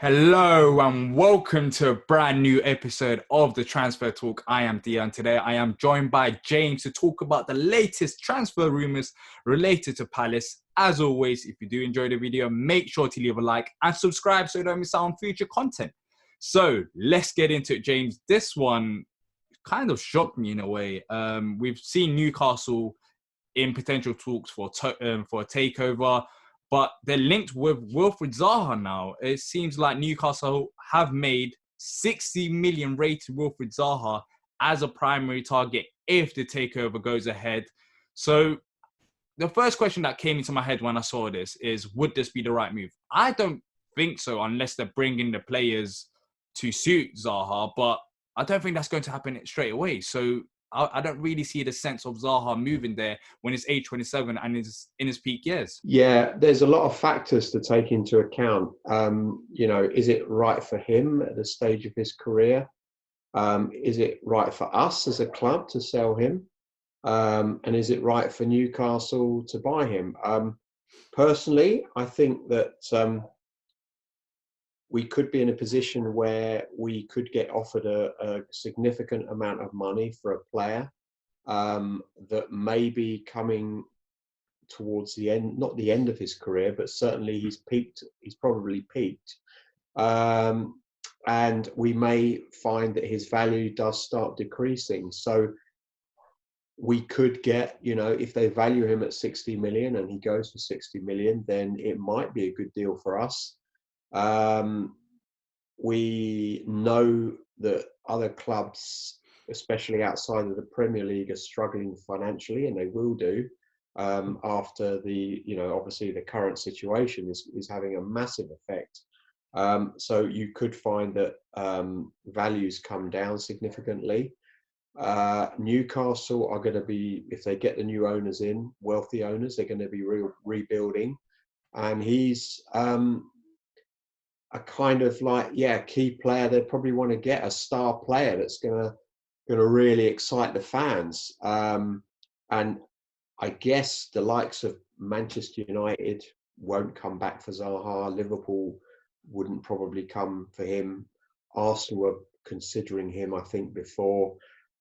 Hello and welcome to a brand new episode of the Transfer Talk. I am Diyar and today I am joined by James to talk about the latest transfer rumours related to Palace. As always, if you do enjoy the video, make sure to leave a like and subscribe so you don't miss out on future content. So let's get into it, James. This one kind of shocked me in a way. We've seen Newcastle in potential talks for a takeover, but they're linked with Wilfried Zaha now. It seems like Newcastle have made 60 million rated Wilfried Zaha as a primary target if the takeover goes ahead. So the first question that came into my head when I saw this is, would this be the right move? I don't think so unless they're bringing the players to suit Zaha, but I don't think that's going to happen straight away. So I don't really see the sense of Zaha moving there when he's age 27 and is in his peak years. Yeah, there's a lot of factors to take into account. Is it right for him at the stage of his career? Is it right for us as a club to sell him? And is it right for Newcastle to buy him? Personally, I think that we could be in a position where we could get offered a significant amount of money for a player that may be coming towards the end, not the end of his career, but certainly he's peaked. He's probably peaked. And we may find that his value does start decreasing. So we could get, if they value him at 60 million and he goes for 60 million, then it might be a good deal for us. We know that other clubs, especially outside of the Premier League, are struggling financially, and they will do after obviously the current situation is having a massive effect. So you could find that values come down significantly. Newcastle are going to be, if they get the new owners in, wealthy owners, they're going to be rebuilding. And he's a kind of key player. They probably want to get a star player that's going to really excite the fans. And I guess the likes of Manchester United won't come back for Zaha. Liverpool wouldn't probably come for him. Arsenal were considering him, I think, before.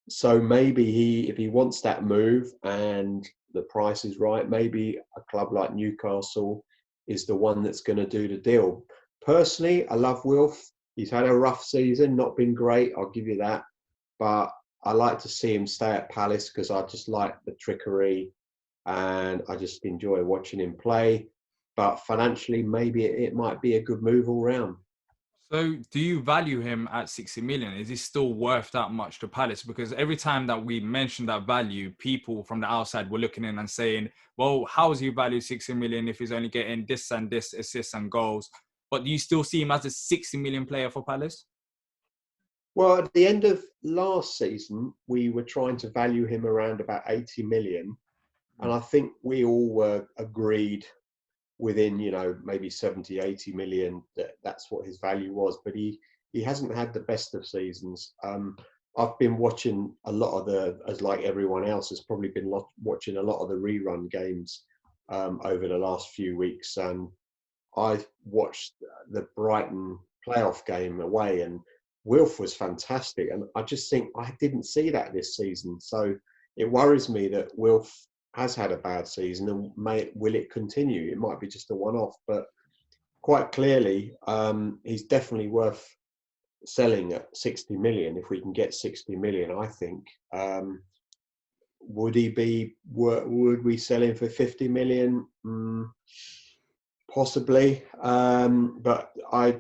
So maybe if he wants that move and the price is right, maybe a club like Newcastle is the one that's going to do the deal. Personally, I love Wilf. He's had a rough season, not been great, I'll give you that. But I like to see him stay at Palace because I just like the trickery and I just enjoy watching him play. But financially, maybe it might be a good move all round. So do you value him at 60 million? Is he still worth that much to Palace? Because every time that we mention that value, people from the outside were looking in and saying, well, how is he valued 60 million if he's only getting this and this assists and goals? But do you still see him as a 60 million player for Palace? Well, at the end of last season, we were trying to value him around about 80 million. And I think we all were agreed within, maybe 70, 80 million, that's what his value was. But he hasn't had the best of seasons. I've been watching a lot of as like everyone else has probably been watching a lot of the rerun games over the last few weeks. And I watched the Brighton playoff game away, and Wilf was fantastic. And I just think I didn't see that this season. So it worries me that Wilf has had a bad season, and will it continue? It might be just a one-off, but quite clearly, he's definitely worth selling at 60 million. If we can get 60 million, I think. Would we sell him for 50 million? Possibly, but I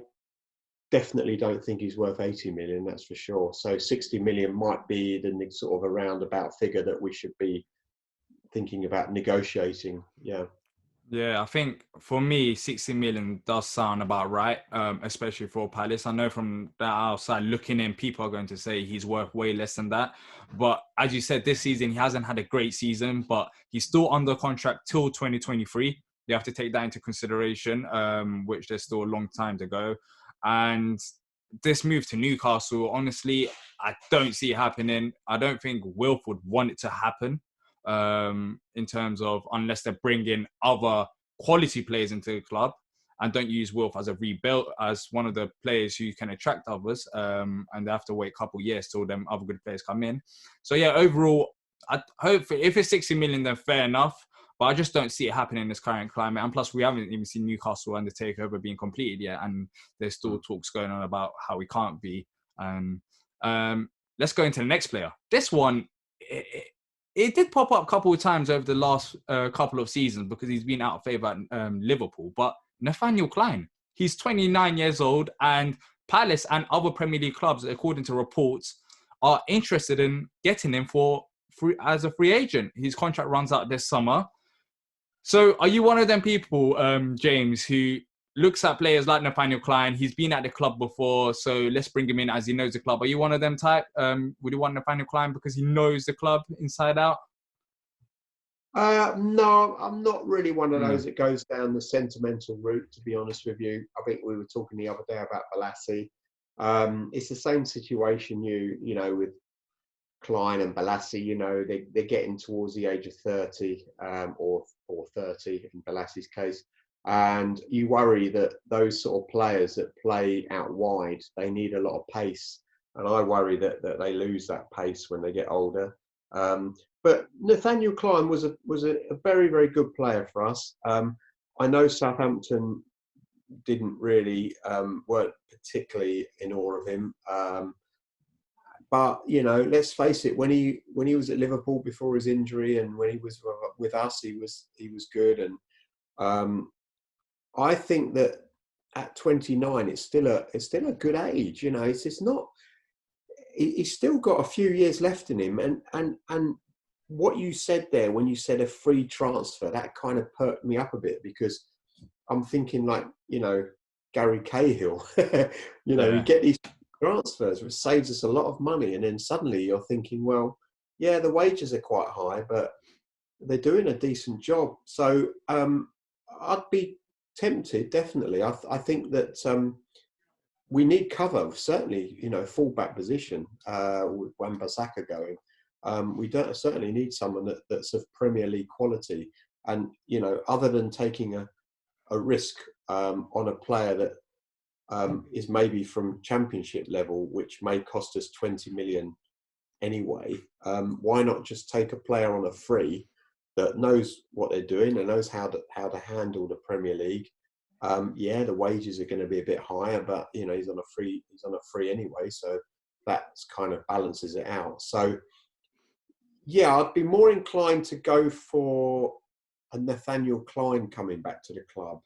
definitely don't think he's worth 80 million, that's for sure. So 60 million might be the sort of a roundabout figure that we should be thinking about negotiating. Yeah, I think for me, 60 million does sound about right, especially for Palace. I know from the outside looking in, people are going to say he's worth way less than that. But as you said, this season, he hasn't had a great season, but he's still under contract till 2023. You have to take that into consideration, which there's still a long time to go. And this move to Newcastle, honestly, I don't see it happening. I don't think Wilf would want it to happen. In terms of unless they're bringing other quality players into the club. and don't use Wilf as a rebuild, as one of the players who can attract others, and they have to wait a couple of years till them other good players come in. So yeah, overall, I hope if it's 60 million, then fair enough. But I just don't see it happening in this current climate. And plus, we haven't even seen Newcastle and the takeover being completed yet, and there's still talks going on about how we can't be. And let's go into the next player. This one, it did pop up a couple of times over the last couple of seasons because he's been out of favour at Liverpool. But Nathaniel Clyne, he's 29 years old, and Palace and other Premier League clubs, according to reports, are interested in getting him as a free agent. His contract runs out this summer. So are you one of them people, James, who looks at players like Nathaniel Clyne? He's been at the club before, so let's bring him in as he knows the club. Are you one of them type? Would you want Nathaniel Clyne because he knows the club inside out? No, I'm not really one of those that goes down the sentimental route, to be honest with you. I think we were talking the other day about Balassi. It's the same situation, you know, with Clyne and Balassi. You know, they're getting towards the age of 30, or 30 in Balassi's case. And you worry that those sort of players that play out wide, they need a lot of pace. And I worry that they lose that pace when they get older. But Nathaniel Clyne was a very, very good player for us. I know Southampton didn't really weren't particularly in awe of him. But you know, let's face it, when he was at Liverpool before his injury, and when he was with us, he was good. And I think that at 29, it's still a good age. You know, it's just not. He's still got a few years left in him, and what you said there when you said a free transfer, that kind of perked me up a bit, because I'm thinking, like, you know, Gary Cahill, you know, you get these transfers, which saves us a lot of money, and then suddenly you're thinking, well, yeah, the wages are quite high, but they're doing a decent job. So I'd be tempted, definitely. I think that we need cover, certainly, you know, fullback position with Wan-Bissaka going. We don't certainly need someone that's of Premier League quality. And, you know, other than taking a risk on a player that is maybe from Championship level, which may cost us 20 million anyway, why not just take a player on a free that knows what they're doing and knows how to handle the Premier League? Yeah, the wages are going to be a bit higher, but you know, he's on a free anyway, so that kind of balances it out. So yeah, I'd be more inclined to go for a Nathaniel Clyne coming back to the club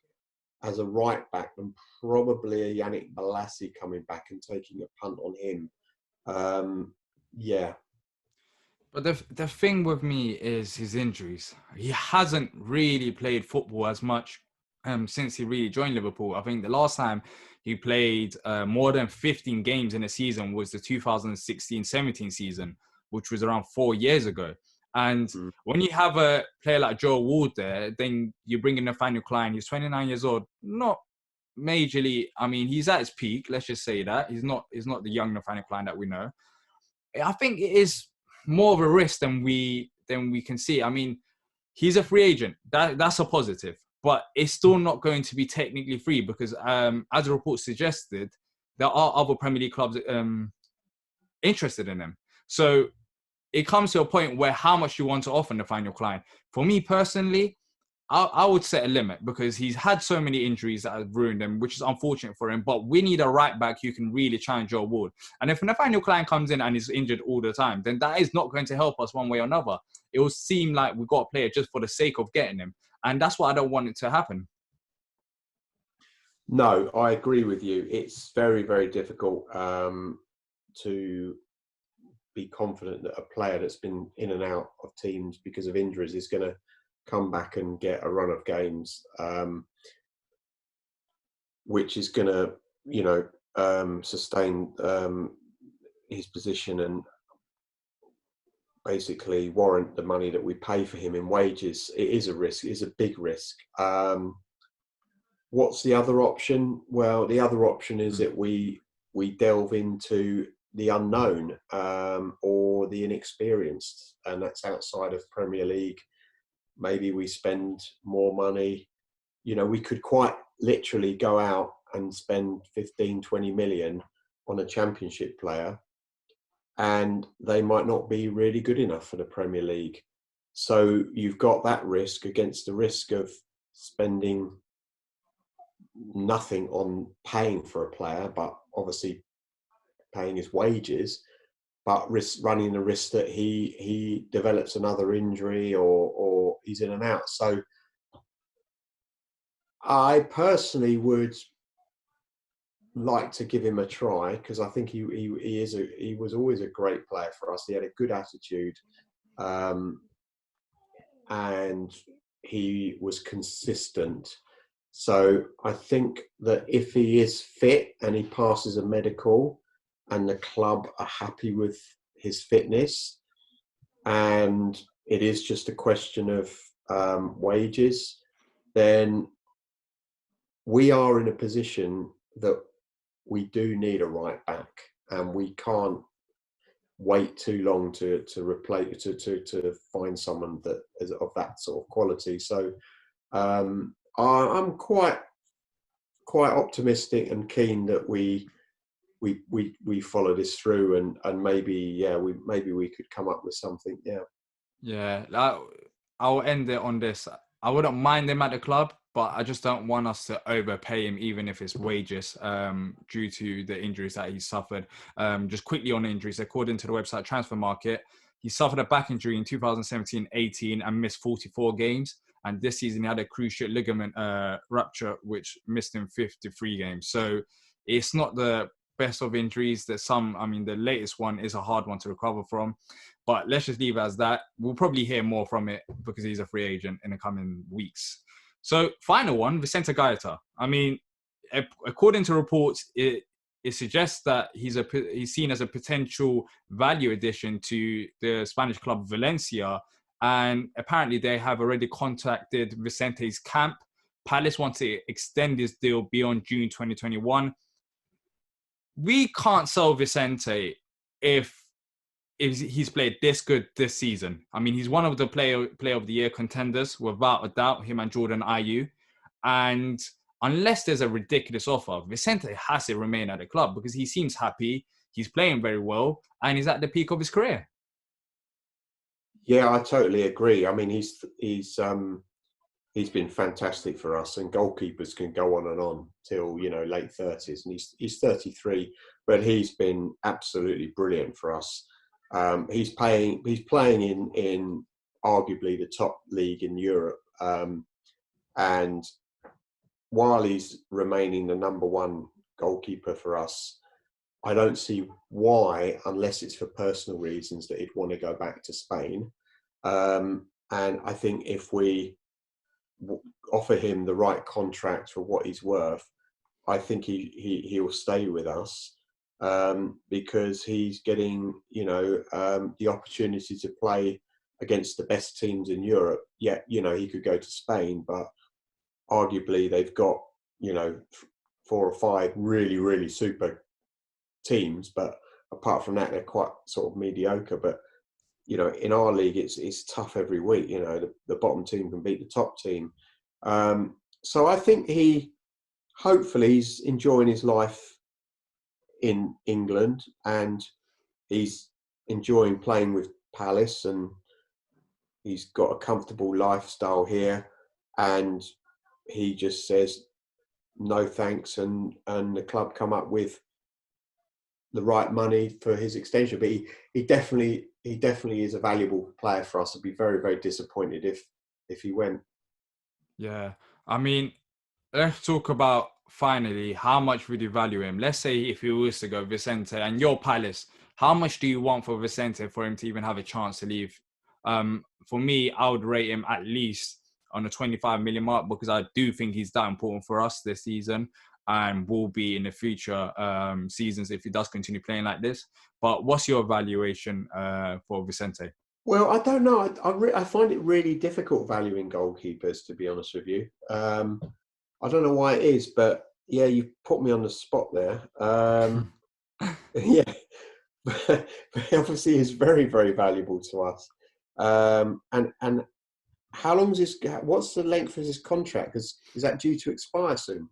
as a right back than probably a Yannick Bolasie coming back and taking a punt on him. Yeah. But the thing with me is his injuries. He hasn't really played football as much since he really joined Liverpool. I think the last time he played more than 15 games in a season was the 2016-17 season, which was around 4 years ago. And when you have a player like Joe Ward there, then you bring in Nathaniel Clyne. He's 29 years old, not majorly. I mean, he's at his peak. Let's just say that he's not the young Nathaniel Clyne that we know. I think it is more of a risk than we can see. I mean, he's a free agent. That's a positive, but it's still not going to be technically free because, as the report suggested, there are other Premier League clubs interested in him. So it comes to a point where how much you want to offer Nathaniel Clyne. For me personally, I would set a limit because he's had so many injuries that have ruined him, which is unfortunate for him. But we need a right back who can really challenge Joe Ward. And if Nathaniel Clyne comes in and is injured all the time, then that is not going to help us one way or another. It will seem like we've got a player just for the sake of getting him. And that's why I don't want it to happen. No, I agree with you. It's very, very difficult to be confident that a player that's been in and out of teams because of injuries is going to come back and get a run of games, which is going to, you know, sustain his position and basically warrant the money that we pay for him in wages. It is a risk. It is a big risk. What's the other option? Well, the other option is that we delve into the unknown or the inexperienced, and that's outside of Premier League. Maybe we spend more money. You know, we could quite literally go out and spend 15, 20 million on a championship player, and they might not be really good enough for the Premier League. So you've got that risk against the risk of spending nothing on paying for a player, but obviously paying his wages, but running the risk that he develops another injury or he's in and out. So I personally would like to give him a try, because I think he was always a great player for us. He had a good attitude, and he was consistent. So I think that if he is fit and he passes a medical, and the club are happy with his fitness, and it is just a question of wages, then we are in a position that we do need a right back, and we can't wait too long to replace to find someone that is of that sort of quality. So I'm quite optimistic and keen that we follow this through, and maybe we could come up with something. Yeah, I'll end it on this. I wouldn't mind him at the club, but I just don't want us to overpay him, even if it's wages, due to the injuries that he suffered. Just quickly on injuries, according to the website Transfer Market, he suffered a back injury in 2017-18 and missed 44 games. And this season he had a cruciate ligament rupture, which missed him 53 games. So it's not the best of injuries. The latest one is a hard one to recover from. But let's just leave it as that. We'll probably hear more from it because he's a free agent in the coming weeks. So, final one, Vicente Guaita. I mean, according to reports, it suggests that he's seen as a potential value addition to the Spanish club Valencia. And apparently they have already contacted Vicente's camp. Palace wants to extend this deal beyond June 2021. We can't sell Vicente if he's played this good this season. I mean, he's one of the player of the year contenders, without a doubt, him and Jordan Ayew. And unless there's a ridiculous offer, Vicente has to remain at the club because he seems happy, he's playing very well, and he's at the peak of his career. Yeah, I totally agree. I mean, he's been fantastic for us, and goalkeepers can go on and on till late 30s, and he's 33, but he's been absolutely brilliant for us. He's playing in arguably the top league in Europe, and while he's remaining the number one goalkeeper for us, I don't see why, unless it's for personal reasons, that he'd want to go back to Spain. And I think if we offer him the right contract for what he's worth, I think he'll stay with us, because he's getting the opportunity to play against the best teams in Europe. Yet he could go to Spain, but arguably they've got 4 or 5 really, really super teams, but apart from that they're quite sort of mediocre. But in our league it's tough every week. The bottom team can beat the top team. So I think hopefully he's enjoying his life in England, and he's enjoying playing with Palace, and he's got a comfortable lifestyle here, and he just says no thanks, and the club come up with the right money for his extension. But he definitely is a valuable player for us. I'd be very, very disappointed if he went. Yeah, I mean, let's talk about finally how much would you value him. Let's say if he was to go Vicente and your Palace, how much do you want for Vicente for him to even have a chance to leave? For me, I would rate him at least on the 25 million mark, because I do think he's that important for us this season and will be in the future seasons if he does continue playing like this. But what's your evaluation for Vicente? Well, I don't know. I find it really difficult valuing goalkeepers, to be honest with you. I don't know why it is, but yeah, you put me on the spot there. Yeah, but obviously he's very, very valuable to us. And how long is this? What's the length of his contract? Is that due to expire soon?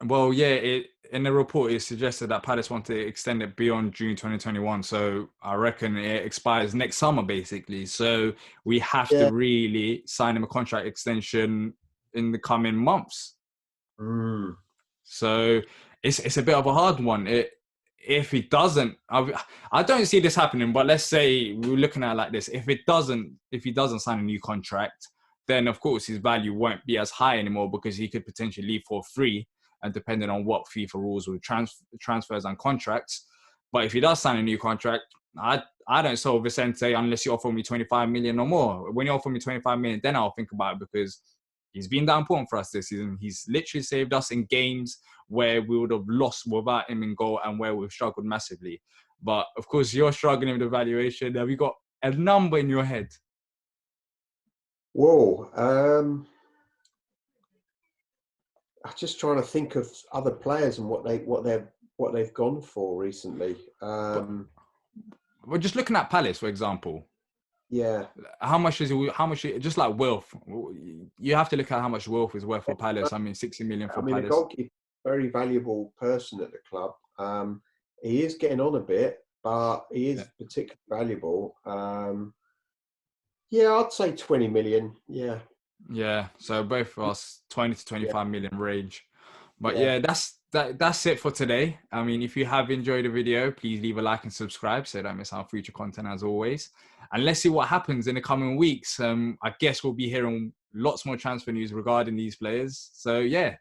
Well, yeah, in the report it suggested that Palace want to extend it beyond June 2021. So I reckon it expires next summer, basically. So we have to Yeah. really sign him a contract extension in the coming months. Mm. So it's a bit of a hard one. If he doesn't, I don't see this happening. But let's say we're looking at it like this: if he doesn't sign a new contract, then of course his value won't be as high anymore because he could potentially leave for free, and depending on what FIFA rules with transfers and contracts. But if he does sign a new contract, I don't sell Vicente unless you offer me 25 million or more. When you offer me 25 million, then I'll think about it because he's been that important for us this season. He's literally saved us in games where we would have lost without him in goal and where we've struggled massively. But of course, you're struggling with the valuation. Have you got a number in your head? Whoa. I'm just trying to think of other players and what they've gone for recently. But we're just looking at Palace, for example. Yeah. How much is it? How much? Just like Wilf, you have to look at how much Wilf is worth for Palace. I mean, 60 million for I mean, a Palace. goalkeeper, very valuable person at the club. He is getting on a bit, but he is particularly valuable. Yeah, I'd say 20 million. Yeah. Yeah. So both of us, 20 to 25 million range. But Yeah. yeah, that's it for today. I mean, if you have enjoyed the video, please leave a like and subscribe so don't miss our future content as always. And let's see what happens in the coming weeks. I guess we'll be hearing lots more transfer news regarding these players. So yeah,